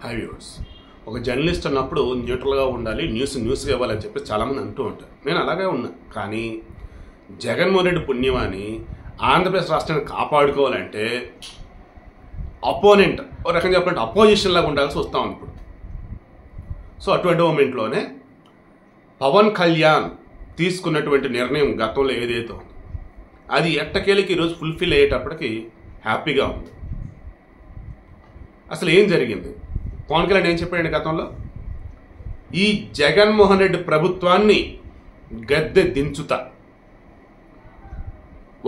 High viewers, ఒక journalist అన్నప్పుడు న్యూట్రల్గా ఉండాలి, న్యూస్గా ఇవ్వాలని చెప్పి చాలామంది అంటూ ఉంటారు. నేను అలాగే ఉన్నా. కానీ జగన్మోహన్ రెడ్డి పుణ్యమాని ఆంధ్రప్రదేశ్ రాష్ట్రాన్ని కాపాడుకోవాలంటే అపోనెంట్, ఒక రకంగా చెప్పాలంటే అపోజిషన్ లాగా ఉండాల్సి వస్తూ ఉంది ఇప్పుడు. సో అటువంటి మూమెంట్లోనే పవన్ కళ్యాణ్ తీసుకున్నటువంటి నిర్ణయం గతంలో ఏదైతే ఉంది అది ఎట్టకేలకి ఈరోజు ఫుల్ఫిల్ అయ్యేటప్పటికి హ్యాపీగా ఉంది. అసలు ఏం జరిగింది? పవన్ కళ్యాణ్ ఏం చెప్పాడండి గతంలో? ఈ జగన్మోహన్ రెడ్డి ప్రభుత్వాన్ని గద్దె దించుతా,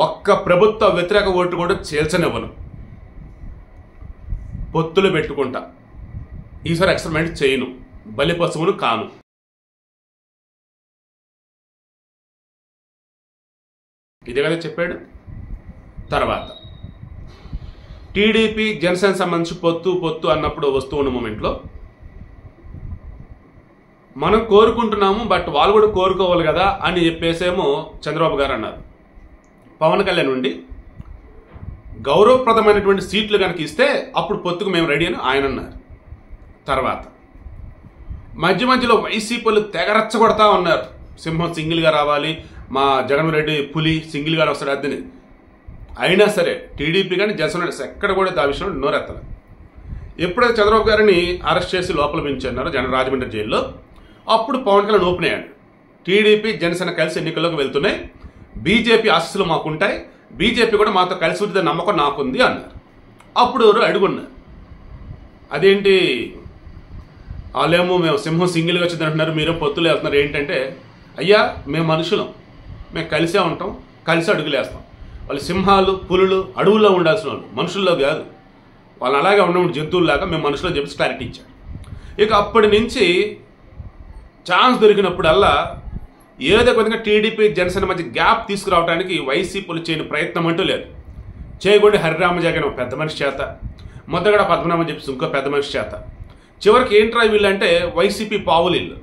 ఒక్క ప్రభుత్వ వ్యతిరేక ఓటు కూడా చేల్చనివ్వను, పొత్తులు పెట్టుకుంటా, ఈసారి ఎక్స్పెరిమెంట్ చేయను, బలిపశువును కాను. ఇదే కదా చెప్పాడు. తర్వాత టీడీపీ జనసేన సంబంధించి పొత్తు అన్నప్పుడు వస్తూ ఉన్న మూమెంట్లో మనం కోరుకుంటున్నాము, బట్ వాళ్ళు కూడా కోరుకోవాలి కదా అని చెప్పేసేమో చంద్రబాబు గారు అన్నారు. పవన్ కళ్యాణ్ నుండి గౌరవప్రదమైనటువంటి సీట్లు కనుక ఇస్తే అప్పుడు పొత్తుకు మేము రెడీ అని ఆయన అన్నారు. తర్వాత మధ్యలో వైసీపీలు తెగరచ్చగొడతా ఉన్నారు. సింహం సింగిల్గా రావాలి, మా జగన్మోహన్ రెడ్డి పులి సింగిల్గా వస్తాడు అద్దని. అయినా సరే టీడీపీ కానీ జనసేన ఎక్కడ కూడా ఆ విషయంలో నోరెత్తలు. ఎప్పుడైతే చంద్రబాబు గారిని అరెస్ట్ చేసి లోపల పెంచున్నారు రాజమండ్రి జైల్లో, అప్పుడు పవన్ కళ్యాణ్ ఓపెన్ అయ్యాడు. టీడీపీ జనసేన కలిసి ఎన్నికల్లోకి వెళ్తున్నాయి, బీజేపీ ఆశీస్సులు మాకుంటాయి, బీజేపీ కూడా మాతో కలిసి ఉంటే నమ్మకం నాకుంది అన్నారు. అప్పుడు ఎవరు అడుగున్నారు, అదేంటి వాళ్ళేమో మేము సింహం సింగిల్గా వచ్చింది అంటున్నారు, మీరే పొత్తులు వెళ్తున్నారు ఏంటంటే, అయ్యా మేము మనుషులం, మేము కలిసే ఉంటాం, కలిసి అడుగులేస్తాం. వాళ్ళు సింహాలు పులులు అడవుల్లో ఉండాల్సిన వాళ్ళు, మనుషుల్లో కాదు. వాళ్ళు అలాగే ఉన్నప్పుడు జంతువుల్లాగా మేము మనుషులు చెప్పి క్లారిటీ ఇచ్చాడు. ఇక అప్పటి నుంచి ఛాన్స్ దొరికినప్పుడల్లా ఏదో విధంగా టీడీపీ జనసేన మధ్య గ్యాప్ తీసుకురావడానికి వైసీపీలు చేయని ప్రయత్నం అంటూ లేదు. చేయగొండి హరిరామజగన్ పెద్ద మనిషి చేత, ముద్దగడ పద్మనాభం చెప్పి ఇంకో పెద్ద మనిషి చేత, చివరికి ఏంట్రా వీళ్ళు అంటే వైసీపీ పావులు ఇల్లు.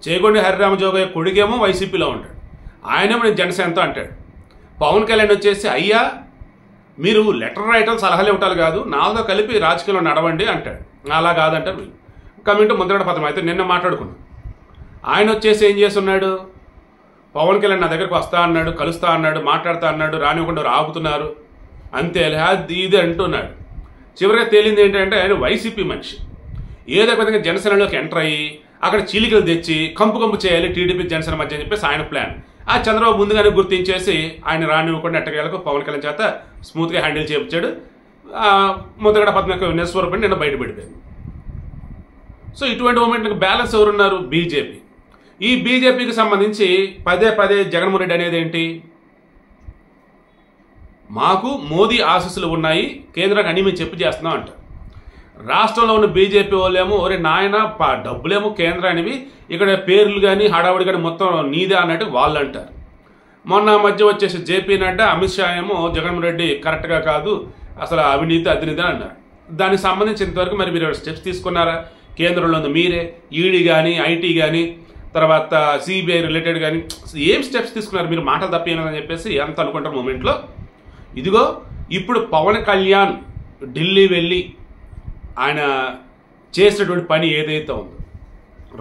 చేయగొండి హరిరామజోగయ్య కొడుకేమో వైసీపీలో ఉంటాడు, ఆయనేమో నేను జనసేనతో అంటాడు. పవన్ కళ్యాణ్ వచ్చేసి అయ్యా మీరు లెటర్ రాయటం సలహాలు ఇవ్వటాలు కాదు, నాతో కలిపి రాజకీయంలో నడవండి అంటాడు. అలా కాదంటారు వీళ్ళు. కమిటీ ముద్దగడ పద్మనాభం అయితే నిన్న మాట్లాడుకున్నాం. ఆయన వచ్చేసి ఏం చేస్తున్నాడు, పవన్ కళ్యాణ్ నా దగ్గరకు వస్తా అన్నాడు, కలుస్తా అన్నాడు, మాట్లాడుతా అన్నాడు, రానివ్వకుండా ఆపుతున్నారు అంతే ఇది అంటున్నాడు. చివరిగా తేలింది ఏంటంటే ఆయన వైసీపీ మనిషి. ఏదో విధంగా జనసేనలోకి ఎంటర్ అయ్యి అక్కడ చీలికలు తెచ్చి కంపు చేయాలి టీడీపీ జనసేన మధ్య అని చెప్పేసి ఆయన ప్లాన్. ఆ చంద్రబాబు ముందుగానే గుర్తించేసి ఆయన రానివ్వకుండా ఎట్టకేలకు పవన్ కళ్యాణ్ చేత స్మూత్గా హ్యాండిల్ చేయించాడు. ముద్దగడ పద్మనాభం నిస్వరూపం నిన్న బయటపడిపోయింది. సో ఇటువంటి మూమెంట్కి బ్యాలెన్స్ ఎవరున్నారు? బీజేపీ. ఈ బీజేపీకి సంబంధించి పదే జగన్మోహన్ రెడ్డి అనేది ఏంటి, మాకు మోదీ ఆశీస్సులు ఉన్నాయి, కేంద్రానికి అన్ని మేము చెప్పి చేస్తున్నాం అంట. రాష్ట్రంలో ఉన్న బీజేపీ వాళ్ళేమో ఒరే నాయన డబ్బులేమో కేంద్రానివి, ఇక్కడ పేర్లు కానీ హడావుడి కానీ మొత్తం నీదే అన్నట్టు వాళ్ళు అంటారు. మొన్న మధ్య వచ్చేసి జేపీ నడ్డా, అమిత్ షా ఏమో జగన్మోహన్ రెడ్డి కరెక్ట్గా కాదు, అసలు అవినీతి అవినీతి అన్నారు. దానికి సంబంధించినంతవరకు మరి మీరు స్టెప్స్ తీసుకున్నారా? కేంద్రంలో ఉంది మీరే, ఈడీ కానీ ఐటీ కానీ తర్వాత సిబిఐ రిలేటెడ్ కానీ ఏం స్టెప్స్ తీసుకున్నారు మీరు? మాటలు తప్పేనని చెప్పేసి ఎంత అనుకుంటారు మూమెంట్లో. ఇదిగో ఇప్పుడు పవన్ కళ్యాణ్ ఢిల్లీ వెళ్ళి ఆయన చేసినటువంటి పని ఏదైతే ఉందో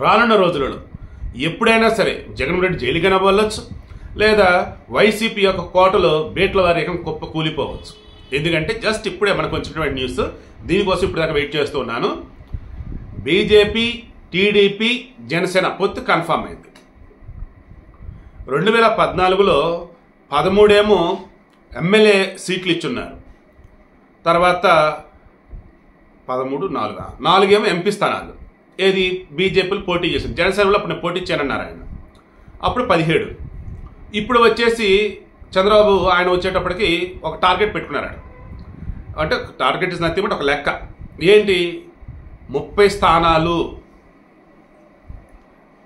రానున్న రోజులలో ఎప్పుడైనా సరే జగన్మోహన్ రెడ్డి జైలుకైనా వెళ్ళొచ్చు, లేదా వైసీపీ యొక్క కోటలో బేట్ల వారి కుప్ప కూలిపోవచ్చు. ఎందుకంటే జస్ట్ ఇప్పుడే మనకు వచ్చినటువంటి న్యూస్, దీనికోసం ఇప్పుడు దాకా వెయిట్ చేస్తూ ఉన్నాను. బీజేపీ టీడీపీ జనసేన పొత్తు కన్ఫామ్ అయింది. 2014లో 13 ఎమ్మెల్యే సీట్లు ఇచ్చున్నారు, తర్వాత 4 ఎంపీ స్థానాలు ఏది బీజేపీలు పోటీ చేసింది. జనసేనలో అప్పుడు నేను పోటీ ఇచ్చానన్నారు ఆయన, అప్పుడు 17. ఇప్పుడు వచ్చేసి చంద్రబాబు ఆయన వచ్చేటప్పటికి ఒక టార్గెట్ పెట్టుకున్నారట. అంటే టార్గెట్ ఇస్ నథింగ్ బట్ ఒక లెక్క ఏంటి, 30 స్థానాలు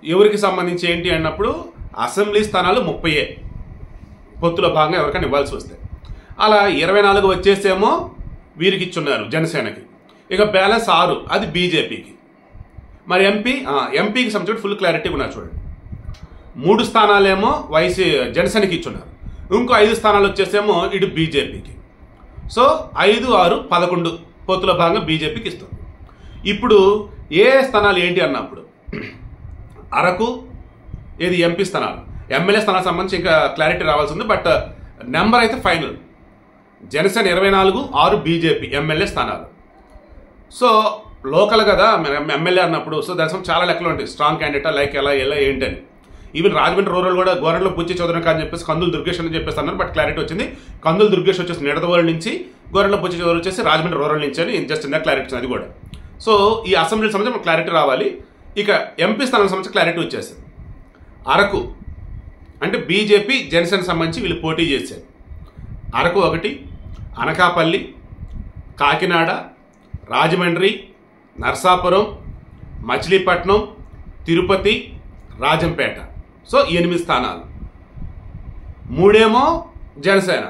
ఎవరికి సంబంధించి ఏంటి అన్నప్పుడు అసెంబ్లీ స్థానాలు 30 పొత్తులో భాగంగా ఎవరికైనా ఇవ్వాల్సి వస్తే, అలా 24 వచ్చేసేమో వీరికి ఇచ్చున్నారు జనసేనకి, ఇక బ్యాలెన్స్ 6 అది బీజేపీకి. మరి ఎంపీకి సంబంధించి ఫుల్ క్లారిటీ ఉన్నారు చూడండి. 3 స్థానాలేమో జనసేనకి ఇచ్చున్నారు, ఇంకో 5 స్థానాలు వచ్చేసేమో ఇటు బీజేపీకి. సో 5, 6, 11 పొత్తుల భాగంగా బీజేపీకి ఇస్తుంది. ఇప్పుడు ఏ స్థానాలు ఏంటి అన్నప్పుడు అరకు ఏది ఎంపీ స్థానాలు, ఎమ్మెల్యే స్థానాలకు సంబంధించి ఇంకా క్లారిటీ రావాల్సి ఉంది. బట్ నెంబర్ అయితే ఫైనల్. జనసేన 24, 6 బీజేపీ ఎమ్మెల్యే స్థానాలు. సో లోకల్ కదా ఎమ్మెల్యే అన్నప్పుడు, సో దాని చాలా లెక్కలు ఉంటాయి. స్ట్రాంగ్ క్యాండిడేటా లైక్ ఎలా ఏంటని. ఈవెన్ రాజమండ్రి రూరల్ కూడా గోరెంట్ల బుచ్చి చౌదరి అని చెప్పేసి కందులు దుర్గేష్ అని చెప్పేసి అన్నారు. బట్ క్లారిటీ వచ్చింది, కందులు దుర్గేష్ వచ్చేసి నిడదవోలు నుంచి, గోరెంట్ల బుచ్చి చౌదరి వచ్చేసి రాజమండ్రి రూరల్ నుంచి అని జస్ట్ ఇందా క్లారిటీ వచ్చింది. అది కూడా సో ఈ అసెంబ్లీ సంబంధించి మనకు క్లారిటీ రావాలి. ఇక ఎంపీ స్థానానికి సంబంధించి క్లారిటీ వచ్చేసింది. అరకు అంటే బీజేపీ జనసేన సంబంధించి వీళ్ళు పోటీ చేశారు. అరకు 1, అనకాపల్లి, కాకినాడ, రాజమండ్రి, నర్సాపురం, మచిలీపట్నం, తిరుపతి, రాజంపేట. సో 8 స్థానాలు. 3 ఏమో జనసేన,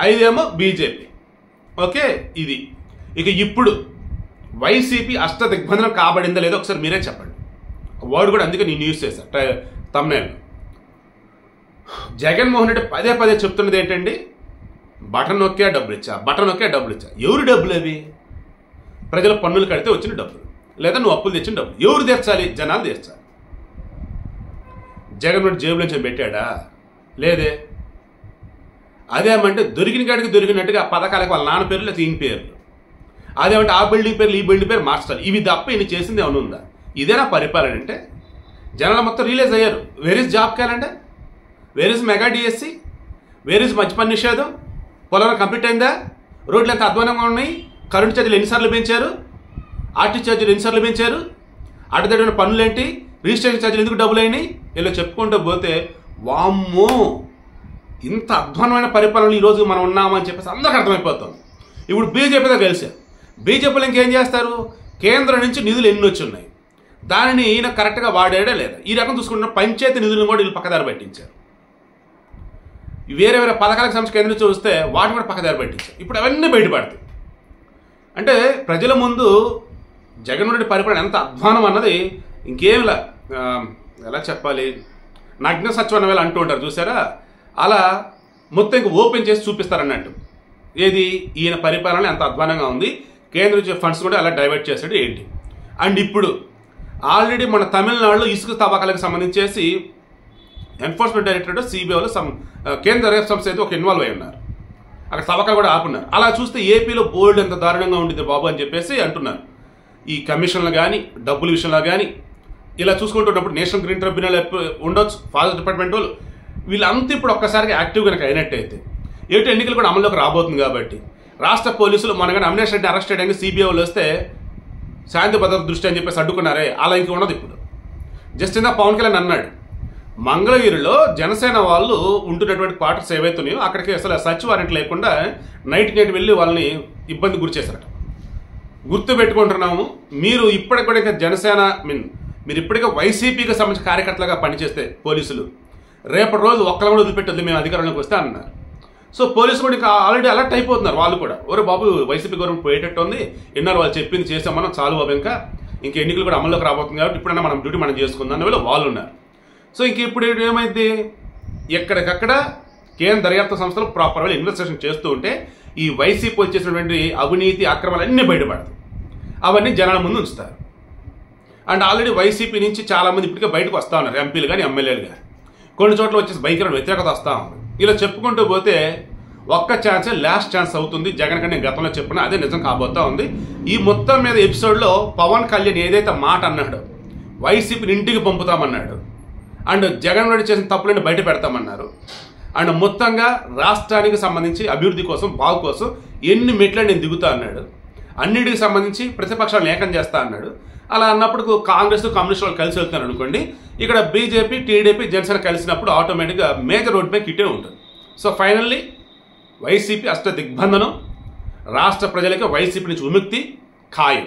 5 ఏమో బీజేపీ. ఓకే, ఇది. ఇక ఇప్పుడు వైసీపీ అష్ట దిగ్బంధనం కాబడిందా లేదో ఒకసారి మీరే చెప్పండి. వర్డ్ కూడా అందుకే నేను యూజ్ చేశాను తమ్నైల్. జగన్మోహన్ రెడ్డి పదే పదే చెప్తున్నది ఏంటండి, బటన్ నొక్కే డబ్బులు ఇచ్చా, బటన్ నొక్కే డబ్బులు ఇచ్చా. ఎవరు డబ్బులు అవి? ప్రజల పన్నులు కడితే వచ్చిన డబ్బులు, లేదా నువ్వు అప్పులు తెచ్చిన డబ్బులు. ఎవరు తీర్చాలి? జనాలు తీర్చాలి. జగన్మోహన్ రెడ్డి జేబులో నుంచి పెట్టాడా? లేదే. అదేమంటే దొరికిన కాడికి దొరికినట్టుగా ఆ పథకాలకు వాళ్ళ నాన్న పేర్లు లేదా ఈయన పేర్లు, అదేమంటే ఆ బిల్డింగ్ పేర్లు ఈ బిల్డింగ్ పేరు మార్చాలి. ఇవి తప్ప ఈయన చేసింది ఏమైనా ఉందా? ఇదేనా పరిపాలన అంటే? జనాలు మొత్తం రియలైజ్ అయ్యారు. Where is job calendar, where is mega DSC, where is మద్యపాన నిషేధం, పొలం కంప్లీట్ అయిందా, రోడ్లు ఎంత అధ్వానంగా ఉన్నాయి, కరెంటు ఛార్జీలు ఎన్నిసార్లు పెంచారు, ఆర్టీ ఛార్జీలు ఎన్నిసార్లు పెంచారు, అడ్డదడిన పనులు ఏంటి, రిజిస్ట్రేషన్ ఛార్జీలు ఎందుకు డబ్బులు అయినాయి, ఇలా చెప్పుకుంటూ పోతే వామ్మో ఇంత అధ్వానమైన పరిపాలనలు ఈరోజు మనం ఉన్నామని చెప్పేసి అందరికీ అర్థమైపోతుంది. ఇప్పుడు బీజేపీతో కలిశారు. బీజేపీలో ఇంకేం చేస్తారు? కేంద్రం నుంచి నిధులు ఎన్ని వచ్చి ఉన్నాయి, దానిని ఈయన కరెక్ట్గా వాడాడా లేదా. ఈ రకం చూసుకుంటున్న పంచాయతీ నిధులను కూడా వీళ్ళు పక్కదారి పట్టించారు. వేరే వేరే పథకాలకు సంబంధించి కేంద్రం నుంచి వస్తే వాటిని కూడా పక్కదారి పట్టించారు. ఇప్పుడు అవన్నీ బయటపడతాయి. అంటే ప్రజల ముందు జగన్మోహన్ రెడ్డి పరిపాలన ఎంత అధ్వానం అన్నది ఇంకేమిలా ఎలా చెప్పాలి, నగ్న సత్యం అన్న వేళ అంటూ ఉంటారు చూసారా, అలా మొత్తం ఇంక ఓపెన్ చేసి చూపిస్తారన్నట్టు. ఏది ఈయన పరిపాలన ఎంత అధ్వానంగా ఉంది, కేంద్రం నుంచి ఫండ్స్ కూడా అలా డైవర్ట్ చేసాడు ఏంటి. అండ్ ఇప్పుడు ఆల్రెడీ మన తమిళనాడులో ఇసుక తవ్వకాలకు సంబంధించేసి ఎన్ఫోర్స్మెంట్ డైరెక్టరేట్ సిబిఐలో కేంద్ర దర్యాప్తు సంస్థ అయితే ఒక ఇన్వాల్వ్ అయి ఉన్నారు. అక్కడ తవ్వకాలు కూడా ఆపున్నారు. అలా చూస్తే ఏపీలో బోల్డ్ ఎంత దారుణంగా ఉండింది బాబు అని చెప్పేసి అంటున్నారు. ఈ కమిషన్లు కానీ డబ్బుల విషయంలో కానీ ఇలా చూసుకుంటున్నప్పుడు నేషనల్ గ్రీన్ ట్రిబ్యునల్ ఉండొచ్చు, ఫారెస్ట్ డిపార్ట్మెంట్ వాళ్ళు వీళ్ళంతా ఇప్పుడు ఒక్కసారిగా యాక్టివ్ కనుక అయినట్టయితే ఏటు ఎన్నికలు కూడా అమల్లోకి రాబోతుంది. కాబట్టి రాష్ట్ర పోలీసులు మనగానే అవినాష్ రెడ్డి అరెస్ట్ చేయడానికి సిబిఐ వాళ్ళు వస్తే శాంతి భద్రత దృష్టి అని చెప్పేసి అడ్డుకున్నారే, అలా ఇంక ఉండదు. ఇప్పుడు జస్ట్ ఇందా పవన్ కళ్యాణ్ అన్నాడు, మంగళగిరిలో జనసేన వాళ్ళు ఉంటున్నటువంటి క్వార్టర్స్ ఏవైతున్నాయో అక్కడికి అసలు సర్చ్ వారెంట్ లేకుండా నైట్ వెళ్ళి వాళ్ళని ఇబ్బంది గురి చేశారట. గుర్తు పెట్టుకుంటున్నాము, మీరు ఇప్పటికి జనసేన మీరు ఇప్పటికే వైసీపీకి సంబంధించిన కార్యకర్తలుగా పనిచేస్తే పోలీసులు రేపటి రోజు ఒక్కరు కూడా వదిలిపెట్టద్దు మేము అధికారంలోకి వస్తే అన్నారు. సో పోలీసులు కూడా ఇంకా ఆల్రెడీ అలర్ట్ అయిపోతున్నారు. వాళ్ళు కూడా ఒరే బాబు వైసీపీ గవర్నమెంట్ పోయేటట్టు ఉంది, ఎన్నారు వాళ్ళు చెప్పింది చేసాం మనం చాలు బాబు, ఇంకా ఎన్నికలు కూడా అమల్లోకి రాబోతుంది కాబట్టి ఇప్పుడైనా మనం డ్యూటీ మనం చేసుకుందాం అన్న వీళ్ళు వాళ్ళు ఉన్నారు. సో ఇంక ఇప్పుడు ఏమైంది, ఎక్కడికక్కడ కేంద్ర దర్యాప్తు సంస్థలు ప్రాపర్గా ఇన్వెస్టిగేషన్ చేస్తూ ఉంటే ఈ వైసీపీ వచ్చేసినటువంటి అవినీతి అక్రమాలు అన్నీ బయటపడతాయి. అవన్నీ జనాల ముందు ఉంచుతారు. అండ్ ఆల్రెడీ వైసీపీ నుంచి చాలామంది ఇప్పటికే బయటకు వస్తూ ఉన్నారు, ఎంపీలు కానీ ఎమ్మెల్యేలు కానీ. కొన్ని చోట్ల వచ్చేసి భయంకరమైన వ్యతిరేకత వస్తూ ఉంది. ఇలా చెప్పుకుంటూ పోతే ఒక్క ఛాన్సే లాస్ట్ ఛాన్స్ అవుతుంది జగన్ కన్నా. నేను గతంలో చెప్పినా అదే నిజం కాబోతా ఉంది. ఈ మొత్తం మీద ఎపిసోడ్లో పవన్ కళ్యాణ్ ఏదైతే మాట అన్నాడో వైసీపీని ఇంటికి పంపుతామన్నాడు, అండ్ జగన్ రెడ్డి చేసిన తప్పులను బయట పెడతామన్నారు, అండ్ మొత్తంగా రాష్ట్రానికి సంబంధించి అభివృద్ధి కోసం బాగు కోసం ఎన్ని మెట్లని నేను దిగుతా అన్నాడు, అన్నిటికి సంబంధించి ప్రతిపక్షాలను ఏకం చేస్తా అన్నాడు. అలా అన్నప్పుడు కాంగ్రెస్ కమ్యూనిస్ట్ వాళ్ళు కలిసి వెళ్తున్నారు అనుకోండి, ఇక్కడ బీజేపీ టీడీపీ జనసేన కలిసినప్పుడు ఆటోమేటిక్గా మేజర్ రోడ్ పై కిట్టే ఉంటుంది. సో ఫైనల్లీ వైసీపీ అష్ట దిగ్బంధనం, రాష్ట్ర ప్రజలకి వైసీపీ నుంచి విముక్తి ఖాయం.